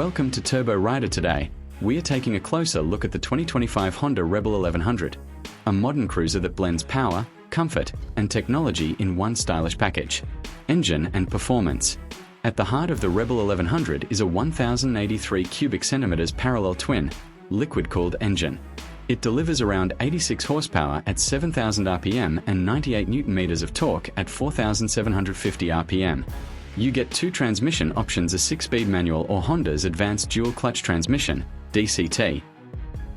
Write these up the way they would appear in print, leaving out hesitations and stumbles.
Welcome to Turbo Rider. Today, we are taking a closer look at the 2025 Honda Rebel 1100, a modern cruiser that blends power, comfort, and technology in one stylish package. Engine and performance. At the heart of the Rebel 1100 is a 1,083 cubic centimeters parallel twin, liquid-cooled engine. It delivers around 86 horsepower at 7,000 RPM and 98 Nm of torque at 4,750 RPM. You get two transmission options, a 6-speed manual or Honda's advanced dual-clutch transmission, DCT.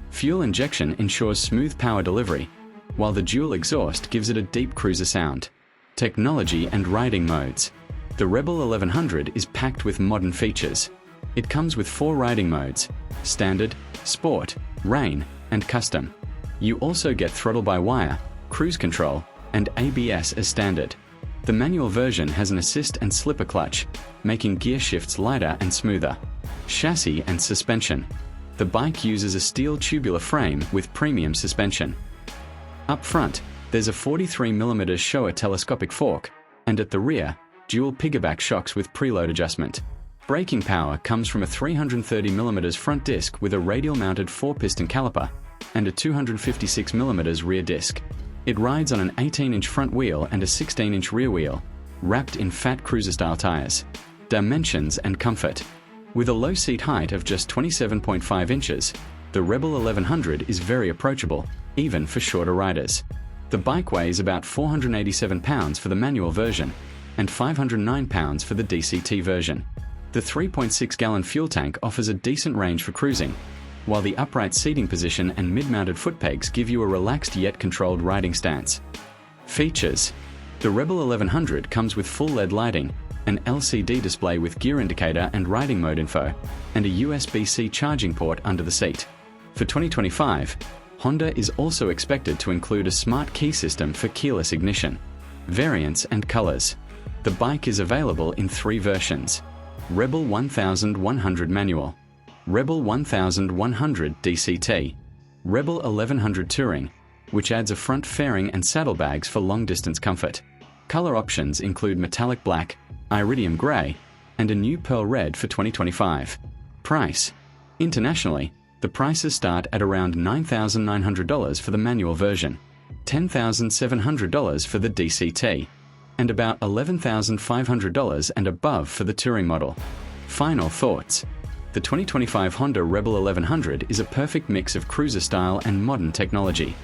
Fuel injection ensures smooth power delivery, while the dual exhaust gives it a deep cruiser sound. Technology and riding modes. The Rebel 1100 is packed with modern features. It comes with 4 riding modes: Standard, Sport, Rain, and Custom. You also get throttle-by-wire, cruise control, and ABS as standard. The manual version has an assist and slipper clutch, making gear shifts lighter and smoother. Chassis and suspension. The bike uses a steel tubular frame with premium suspension. Up front, there's a 43mm Showa telescopic fork, and at the rear, dual piggyback shocks with preload adjustment. Braking power comes from a 330mm front disc with a radial-mounted 4-piston caliper and a 256mm rear disc. It rides on an 18-inch front wheel and a 16-inch rear wheel, wrapped in fat cruiser-style tires. Dimensions and comfort. With a low seat height of just 27.5 inches, the Rebel 1100 is very approachable, even for shorter riders. The bike weighs about 487 pounds for the manual version and 509 pounds for the DCT version. The 3.6-gallon fuel tank offers a decent range for cruising, while the upright seating position and mid-mounted foot pegs give you a relaxed yet controlled riding stance. Features. The Rebel 1100 comes with full LED lighting, an LCD display with gear indicator and riding mode info, and a USB-C charging port under the seat. For 2025, Honda is also expected to include a smart key system for keyless ignition. Variants and colors. The bike is available in 3 versions: Rebel 1100 Manual, Rebel 1100 DCT, Rebel 1100 Touring, which adds a front fairing and saddlebags for long-distance comfort. Color options include metallic black, iridium gray, and a new pearl red for 2025. Price. Internationally, the prices start at around $9,900 for the manual version, $10,700 for the DCT, and about $11,500 and above for the touring model. Final thoughts. The 2025 Honda Rebel 1100 is a perfect mix of cruiser style and modern technology.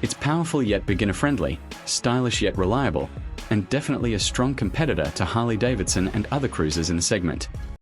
It's powerful yet beginner-friendly, stylish yet reliable, and definitely a strong competitor to Harley-Davidson and other cruisers in the segment.